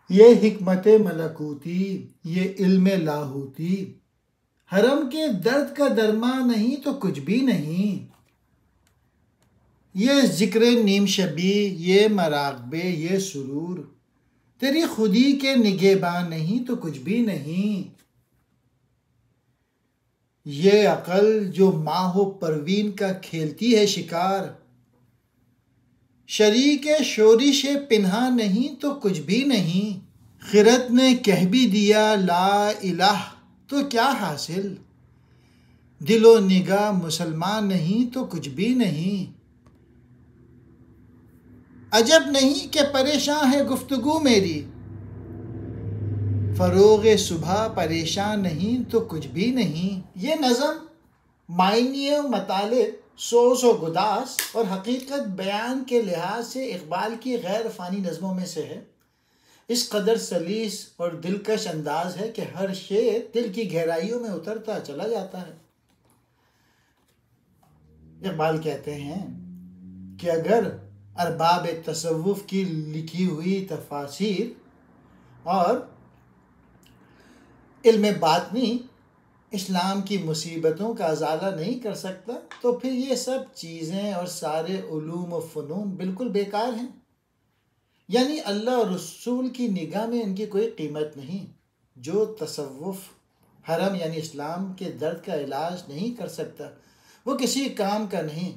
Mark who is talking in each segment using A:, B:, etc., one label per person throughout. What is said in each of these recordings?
A: یہ حکمت ملکوتی، یہ علم لاہوتی، حرم کے درد کا درما نہیں تو کچھ بھی نہیں۔ یہ ذکر نیم شبی، یہ مراقبے، یہ سرور، تیری خودی کے نگہباں نہیں تو کچھ بھی نہیں۔ یہ عقل جو ماہ و پروین کا کھیلتی ہے شکار، شریک شورش پنہا نہیں تو کچھ بھی نہیں۔ خرد نے کہہ بھی دیا لا الہ تو کیا حاصل، دل و نگاہ مسلمان نہیں تو کچھ بھی نہیں۔ عجب نہیں کہ پریشاں ہے گفتگو میری، فروغ صبح پریشان نہیں تو کچھ بھی نہیں۔ یہ نظم معنی و مطالب، سوز و گداز اور حقیقت بیان کے لحاظ سے اقبال کی غیر فانی نظموں میں سے ہے۔ اس قدر سلیس اور دلکش انداز ہے کہ ہر شعر دل کی گہرائیوں میں اترتا چلا جاتا ہے۔ اقبال کہتے ہیں کہ اگر ارباب تصوف کی لکھی ہوئی تفاسیر اور علم باطنی اسلام کی مصیبتوں کا ازالہ نہیں کر سکتا تو پھر یہ سب چیزیں اور سارے علوم و فنون بالکل بیکار ہیں، یعنی اللہ اور رسول کی نگاہ میں ان کی کوئی قیمت نہیں۔ جو تصوف حرم یعنی اسلام کے درد کا علاج نہیں کر سکتا وہ کسی کام کا نہیں۔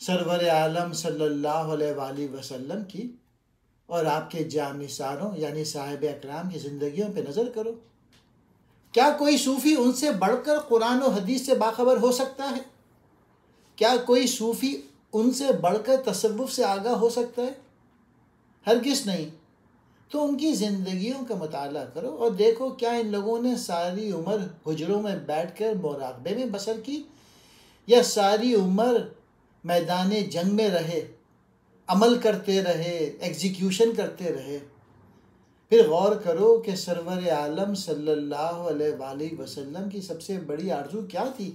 A: سرور عالم صلی اللہ علیہ وآلہ وسلم کی اور آپ کے جانثاروں یعنی صاحب اکرام کی زندگیوں پہ نظر کرو۔ کیا کوئی صوفی ان سے بڑھ کر قرآن و حدیث سے باخبر ہو سکتا ہے؟ کیا کوئی صوفی ان سے بڑھ کر تصوف سے آگاہ ہو سکتا ہے؟ ہرگز نہیں۔ تو ان کی زندگیوں کا مطالعہ کرو اور دیکھو کیا ان لوگوں نے ساری عمر حجروں میں بیٹھ کر مراقبے میں بسر کی، یا ساری عمر میدان جنگ میں رہے، عمل کرتے رہے، ایگزیکیوشن کرتے رہے۔ پھر غور کرو کہ سرور عالم صلی اللہ علیہ وآلہ وسلم کی سب سے بڑی آرزو کیا تھی۔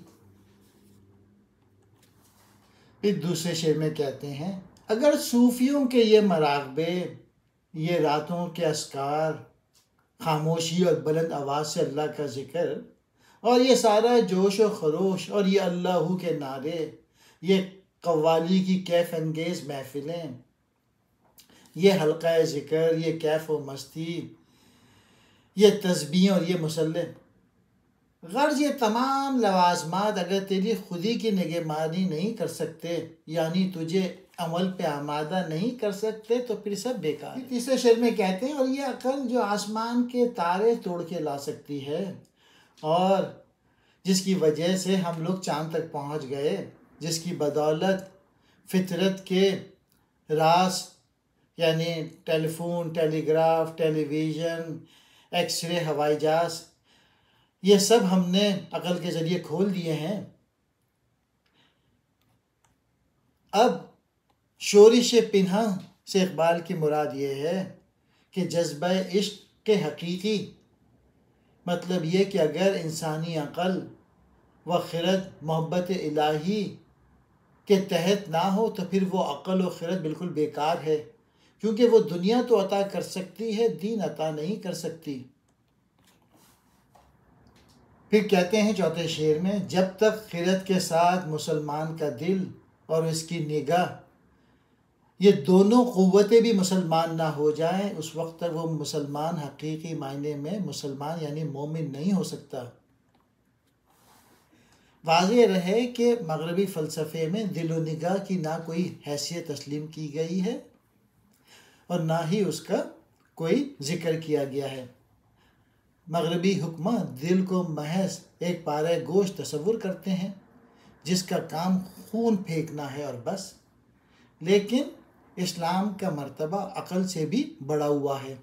A: پھر دوسرے شعر میں کہتے ہیں اگر صوفیوں کے یہ مراقبے، یہ راتوں کے اذکار، خاموشی اور بلند آواز سے اللہ کا ذکر، اور یہ سارا جوش و خروش اور یہ اللہ کے نعرے، یہ قوالی کی کیف انگیز محفلیں، یہ حلقہ ذکر، یہ کیف و مستی، یہ تسبیح اور یہ مسلح، غرض یہ تمام لوازمات اگر تیری خودی کی نگہبانی نہیں کر سکتے، یعنی تجھے عمل پہ آمادہ نہیں کر سکتے تو پھر سب بیکار ہے۔ تیسرے شعر میں کہتے ہیں اور یہ عقل جو آسمان کے تارے توڑ کے لا سکتی ہے اور جس کی وجہ سے ہم لوگ چاند تک پہنچ گئے، جس کی بدولت فطرت کے راز یعنی ٹیلی فون، ٹیلی گراف، ٹیلی ویژن، ایکس رے، ہوائی جہاز، یہ سب ہم نے عقل کے ذریعے کھول دیے ہیں۔ اب شورش پنہا سے اقبال کی مراد یہ ہے کہ جذبہ عشق کے حقیقی مطلب یہ کہ اگر انسانی عقل و خرد محبت الہی کے تحت نہ ہو تو پھر وہ عقل و خرد بالکل بیکار ہے، کیونکہ وہ دنیا تو عطا کر سکتی ہے، دین عطا نہیں کر سکتی۔ پھر کہتے ہیں چوتھے شعر میں جب تک خرد کے ساتھ مسلمان کا دل اور اس کی نگاہ، یہ دونوں قوتیں بھی مسلمان نہ ہو جائیں، اس وقت تک وہ مسلمان حقیقی معنی میں مسلمان یعنی مومن نہیں ہو سکتا۔ واضح رہے کہ مغربی فلسفے میں دل و نگاہ کی نہ کوئی حیثیت تسلیم کی گئی ہے اور نہ ہی اس کا کوئی ذکر کیا گیا ہے۔ مغربی حکماں دل کو محض ایک پارہ گوشت تصور کرتے ہیں جس کا کام خون پھینکنا ہے اور بس، لیکن اسلام کا مرتبہ عقل سے بھی بڑا ہوا ہے۔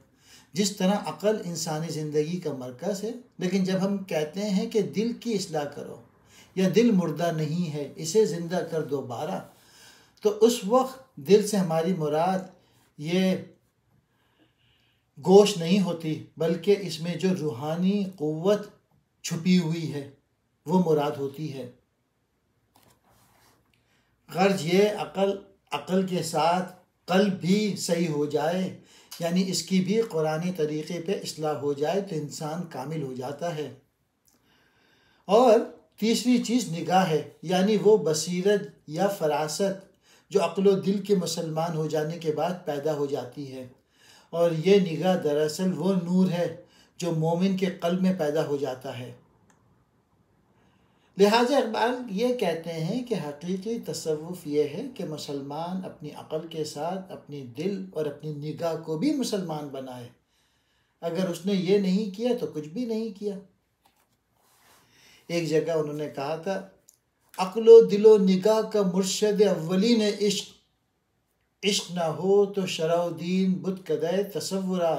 A: جس طرح عقل انسانی زندگی کا مرکز ہے، لیکن جب ہم کہتے ہیں کہ دل کی اصلاح کرو یا دل مردہ نہیں ہے اسے زندہ کر دوبارہ، تو اس وقت دل سے ہماری مراد یہ گوشت نہیں ہوتی، بلکہ اس میں جو روحانی قوت چھپی ہوئی ہے وہ مراد ہوتی ہے۔ غرض یہ عقل کے ساتھ قلب بھی صحیح ہو جائے، یعنی اس کی بھی قرآنی طریقے پہ اصلاح ہو جائے تو انسان کامل ہو جاتا ہے۔ اور تیسری چیز نگاہ ہے، یعنی وہ بصیرت یا فراست جو عقل و دل کے مسلمان ہو جانے کے بعد پیدا ہو جاتی ہے، اور یہ نگاہ دراصل وہ نور ہے جو مومن کے قلب میں پیدا ہو جاتا ہے۔ لہٰذا اقبال یہ کہتے ہیں کہ حقیقی تصوف یہ ہے کہ مسلمان اپنی عقل کے ساتھ اپنی دل اور اپنی نگاہ کو بھی مسلمان بنائے۔ اگر اس نے یہ نہیں کیا تو کچھ بھی نہیں کیا۔ ایک جگہ انہوں نے کہا تھا، عقل و دل و نگاہ کا مرشد اولین عشق، عشق نہ ہو تو شرع و دین بت کدے تصورا۔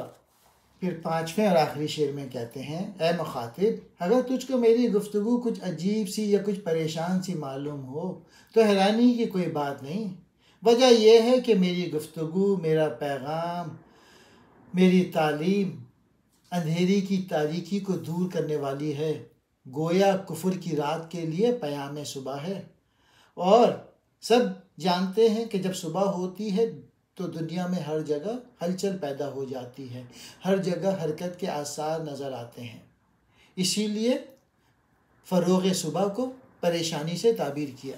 A: پھر پانچویں اور آخری شعر میں کہتے ہیں، اے مخاطب، اگر تجھ کو میری گفتگو کچھ عجیب سی یا کچھ پریشان سی معلوم ہو تو حیرانی کی کوئی بات نہیں۔ وجہ یہ ہے کہ میری گفتگو، میرا پیغام، میری تعلیم اندھیری کی تاریکی کو دور کرنے والی ہے، گویا کفر کی رات کے لیے پیام صبح ہے۔ اور سب جانتے ہیں کہ جب صبح ہوتی ہے تو دنیا میں ہر جگہ ہلچل پیدا ہو جاتی ہے، ہر جگہ حرکت کے آثار نظر آتے ہیں۔ اسی لیے فروغ صبح کو پریشانی سے تعبیر کیا۔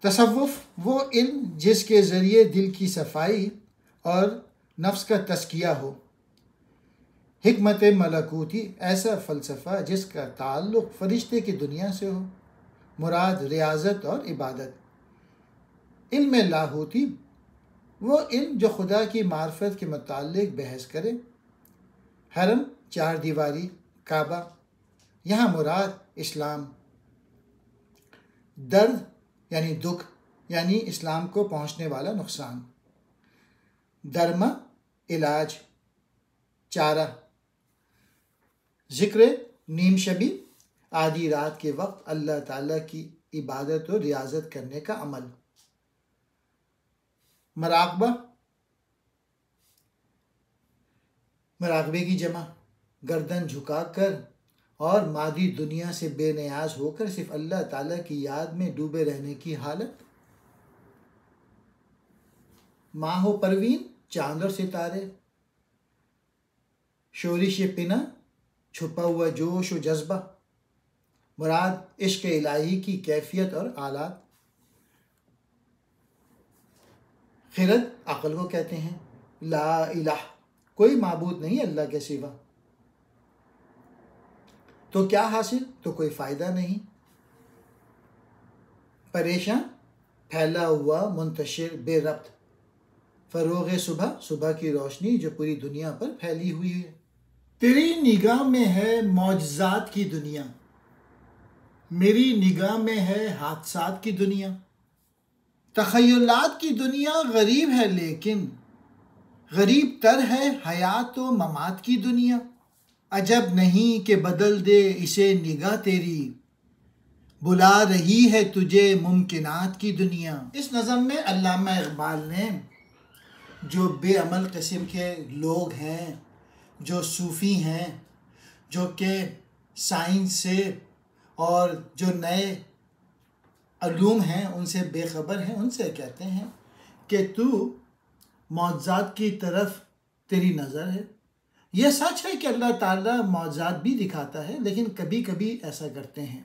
A: تصوف وہ علم جس کے ذریعے دل کی صفائی اور نفس کا تزکیہ ہو، حکمت ملکوتی ایسا فلسفہ جس کا تعلق فرشتے کی دنیا سے ہو، مراد ریاضت اور عبادت۔ علم لاہوتی وہ علم جو خدا کی معرفت کے متعلق بحث کرے۔ حرم، چار دیواری، کعبہ، یہاں مراد اسلام۔ درد یعنی دکھ، یعنی اسلام کو پہنچنے والا نقصان۔ درما، علاج، چارہ۔ ذکر نیم شبی، آدھی رات کے وقت اللہ تعالیٰ کی عبادت و ریاضت کرنے کا عمل۔ مراقبہ، مراقبے کی جمع، گردن جھکا کر اور مادی دنیا سے بے نیاز ہو کر صرف اللہ تعالیٰ کی یاد میں ڈوبے رہنے کی حالت۔ ماہ و پروین، چاند اور ستارے۔ شورش پنا، چھپا ہوا جوش و جذبہ، مراد عشق الہی کی کیفیت اور آلات۔ خرد، عقل کو کہتے ہیں۔ لا الہ، کوئی معبود نہیں اللہ کے سوا۔ تو کیا حاصل؟ تو کوئی فائدہ نہیں۔ پریشان، پھیلا ہوا، منتشر، بے ربط۔ فروغ صبح، صبح کی روشنی جو پوری دنیا پر پھیلی ہوئی ہے۔ تیری نگاہ میں ہے معجزات کی دنیا، میری نگاہ میں ہے حادثات کی دنیا۔ تخیلات کی دنیا غریب ہے لیکن غریب تر ہے حیات و ممات کی دنیا۔ عجب نہیں کہ بدل دے اسے نگاہ تیری، بلا رہی ہے تجھے ممکنات کی دنیا۔ اس نظم میں علامہ اقبال نے جو بے عمل قسم کے لوگ ہیں، جو صوفی ہیں، جو کہ سائنس سے اور جو نئے علوم ہیں ان سے بے خبر ہیں، ان سے کہتے ہیں کہ تو معجزات کی طرف تیری نظر ہے۔ یہ سچ ہے کہ اللہ تعالیٰ معجزات بھی دکھاتا ہے، لیکن کبھی کبھی ایسا کرتے ہیں۔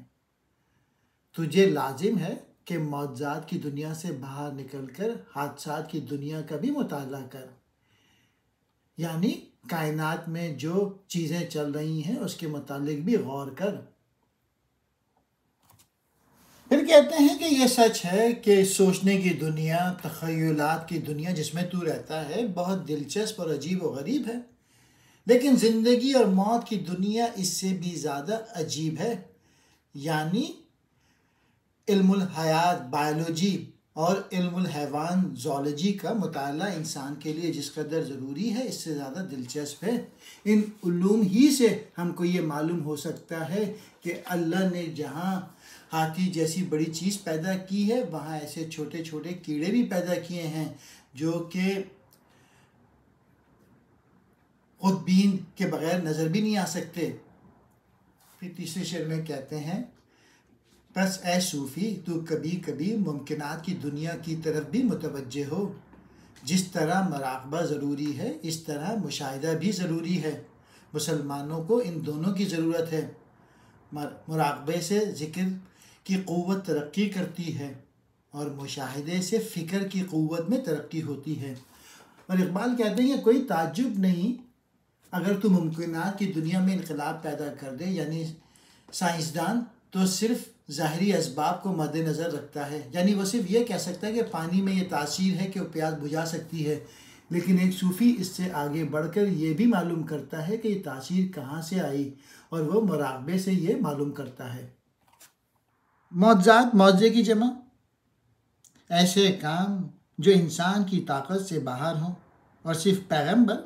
A: تجھے لازم ہے کہ معجزات کی دنیا سے باہر نکل کر حادثات کی دنیا کا بھی مطالعہ کر، یعنی کائنات میں جو چیزیں چل رہی ہیں اس کے متعلق بھی غور کر۔ پھر کہتے ہیں کہ یہ سچ ہے کہ سوچنے کی دنیا، تخیلات کی دنیا جس میں تو رہتا ہے بہت دلچسپ اور عجیب و غریب ہے، لیکن زندگی اور موت کی دنیا اس سے بھی زیادہ عجیب ہے، یعنی علم الحیات، بائیولوجی اور علم الحیوان، زولوجی کا مطالعہ انسان کے لیے جس قدر ضروری ہے اس سے زیادہ دلچسپ ہے۔ ان علوم ہی سے ہم کو یہ معلوم ہو سکتا ہے کہ اللہ نے جہاں ہاتھی جیسی بڑی چیز پیدا کی ہے وہاں ایسے چھوٹے چھوٹے کیڑے بھی پیدا کیے ہیں جو کہ خودبین کے بغیر نظر بھی نہیں آ سکتے۔ پھر تیسرے شعر میں کہتے ہیں، بس اے صوفی تو کبھی کبھی ممکنات کی دنیا کی طرف بھی متوجہ ہو، جس طرح مراقبہ ضروری ہے اس طرح مشاہدہ بھی ضروری ہے۔ مسلمانوں کو ان دونوں کی ضرورت ہے۔ مراقبے سے ذکر کی قوت ترقی کرتی ہے اور مشاہدے سے فکر کی قوت میں ترقی ہوتی ہے۔ اور اقبال کہتے ہیں کہ کوئی تعجب نہیں اگر تو ممکنات کی دنیا میں انقلاب پیدا کر دے، یعنی سائنسدان تو صرف ظاہری اسباب کو مد نظر رکھتا ہے، یعنی وہ صرف یہ کہہ سکتا ہے کہ پانی میں یہ تاثیر ہے کہ وہ پیاس بجھا سکتی ہے، لیکن ایک صوفی اس سے آگے بڑھ کر یہ بھی معلوم کرتا ہے کہ یہ تاثیر کہاں سے آئی، اور وہ مراقبے سے یہ معلوم کرتا ہے۔ معجزات، معجزے کی جمع، ایسے کام جو انسان کی طاقت سے باہر ہوں اور صرف پیغمبر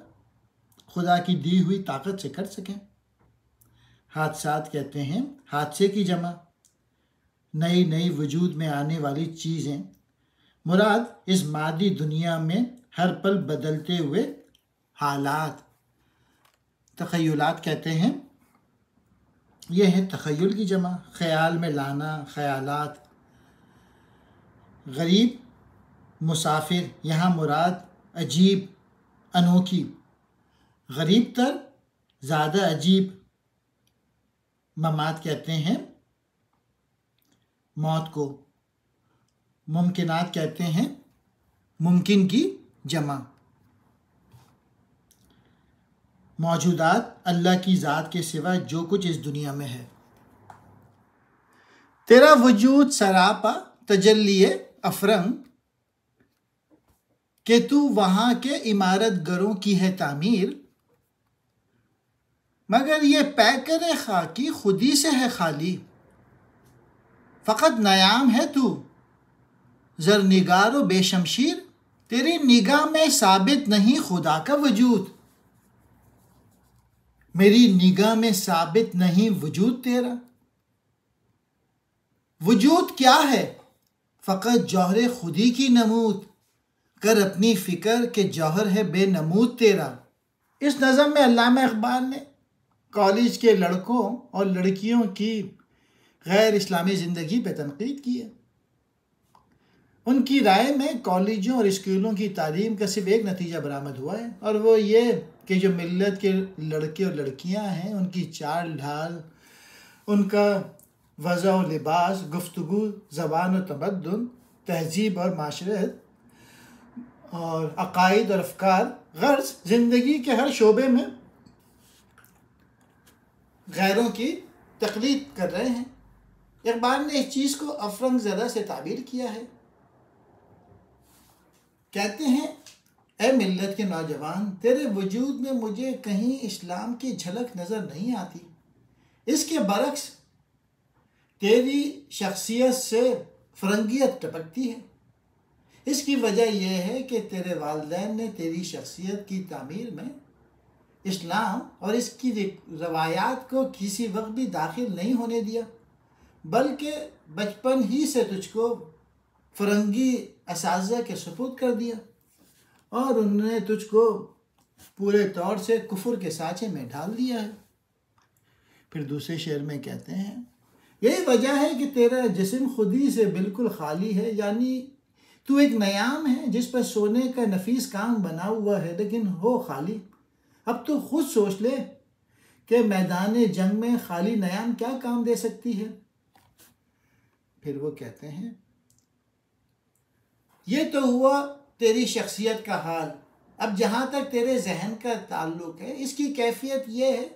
A: خدا کی دی ہوئی طاقت سے کر سکیں۔ حادثات کہتے ہیں حادثے کی جمع، نئی نئی وجود میں آنے والی چیزیں، مراد اس مادی دنیا میں ہر پل بدلتے ہوئے حالات۔ تخیلات کہتے ہیں، یہ ہے تخیل کی جمع، خیال میں لانا، خیالات۔ غریب، مسافر، یہاں مراد عجیب، انوکھی، غریب تر، زیادہ عجیب۔ ممات کہتے ہیں موت کو، ممکنات کہتے ہیں ممکن کی جمع۔ موجودات، اللہ کی ذات کے سوا جو کچھ اس دنیا میں ہے۔ تیرا وجود سراپا تجلی افرنگ، کہ تو وہاں کے عمارت گروں کی ہے تعمیر، مگر یہ پیکر خاکی خودی سے ہے خالی، فقط نیام ہے تو زرنگار و بے شمشیر، تیری نگاہ میں ثابت نہیں خدا کا وجود، میری نگاہ میں ثابت نہیں وجود تیرا۔ وجود کیا ہے؟ فقط جوہر خودی کی نمود، کر اپنی فکر کہ جوہر ہے بے نمود تیرا۔ اس نظم میں علامہ اقبال نے کالج کے لڑکوں اور لڑکیوں کی غیر اسلامی زندگی پہ تنقید کی ہے۔ ان کی رائے میں کالجوں اور اسکولوں کی تعلیم کا صرف ایک نتیجہ برآمد ہوا ہے، اور وہ یہ کہ جو ملت کے لڑکے اور لڑکیاں ہیں ان کی چال ڈھال، ان کا وضع و لباس، گفتگو، زبان و تمدن، تہذیب اور معاشرت اور عقائد اور افکار، غرض زندگی کے ہر شعبے میں غیروں کی تقلید کر رہے ہیں۔ اقبال نے اس چیز کو افرنگ زدہ سے تعبیر کیا ہے۔ کہتے ہیں، اے ملت کے نوجوان، تیرے وجود میں مجھے کہیں اسلام کی جھلک نظر نہیں آتی، اس کے برعکس تیری شخصیت سے فرنگیت ٹپکتی ہے۔ اس کی وجہ یہ ہے کہ تیرے والدین نے تیری شخصیت کی تعمیر میں اسلام اور اس کی روایات کو کسی وقت بھی داخل نہیں ہونے دیا، بلکہ بچپن ہی سے تجھ کو فرنگی اساتذہ کے سپرد کر دیا، اور انہوں نے تجھ کو پورے طور سے کفر کے سانچے میں ڈال دیا ہے۔ پھر دوسرے شعر میں کہتے ہیں، یہی وجہ ہے کہ تیرا جسم خودی سے بالکل خالی ہے، یعنی تو ایک نیام ہے جس پر سونے کا نفیس کام بنا ہوا ہے لیکن ہو خالی۔ اب تو خود سوچ لے کہ میدان جنگ میں خالی نیام کیا کام دے سکتی ہے۔ پھر وہ کہتے ہیں، یہ تو ہوا تیری شخصیت کا حال، اب جہاں تک تیرے ذہن کا تعلق ہے اس کی کیفیت یہ ہے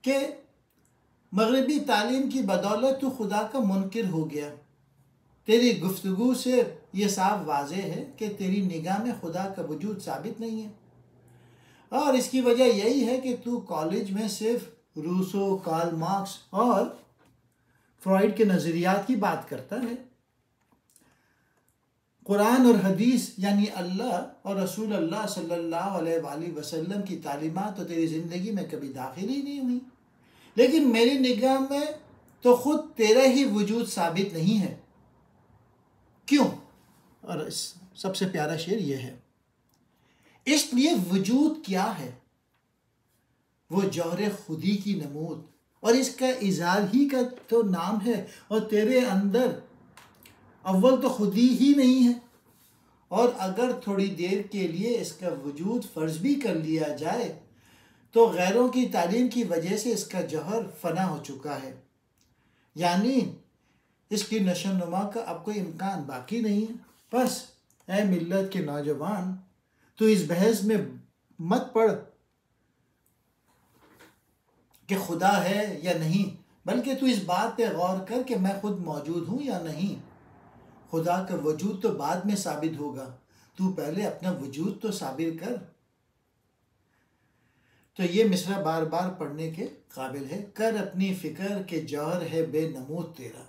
A: کہ مغربی تعلیم کی بدولت تو خدا کا منکر ہو گیا۔ تیری گفتگو سے یہ صاف واضح ہے کہ تیری نگاہ میں خدا کا وجود ثابت نہیں ہے، اور اس کی وجہ یہی ہے کہ تو کالج میں صرف روسو، کارل مارکس اور فرائیڈ کے نظریات کی بات کرتا ہے۔ قرآن اور حدیث یعنی اللہ اور رسول اللہ صلی اللہ علیہ وآلہ وسلم کی تعلیمات تو تیری زندگی میں کبھی داخل ہی نہیں ہوئی، لیکن میری نگاہ میں تو خود تیرا ہی وجود ثابت نہیں ہے۔ کیوں؟ اور سب سے پیارا شعر یہ ہے، اس لیے وجود کیا ہے؟ وہ جوہر خودی کی نمود، اور اس کا اظہار ہی کا تو نام ہے، اور تیرے اندر اول تو خودی ہی نہیں ہے، اور اگر تھوڑی دیر کے لیے اس کا وجود فرض بھی کر لیا جائے تو غیروں کی تعلیم کی وجہ سے اس کا جوہر فنا ہو چکا ہے، یعنی اس کی نشو و نما کا اب کوئی امکان باقی نہیں ہے۔ بس اے ملت کے نوجوان، تو اس بحث میں مت پڑ کہ خدا ہے یا نہیں، بلکہ تو اس بات پہ غور کر کہ میں خود موجود ہوں یا نہیں۔ خدا کا وجود تو بعد میں ثابت ہوگا، تو پہلے اپنا وجود تو ثابت کر۔ تو یہ مصرع بار بار پڑھنے کے قابل ہے۔ کر اپنی فکر کہ جوہر ہے بے نمود تیرا۔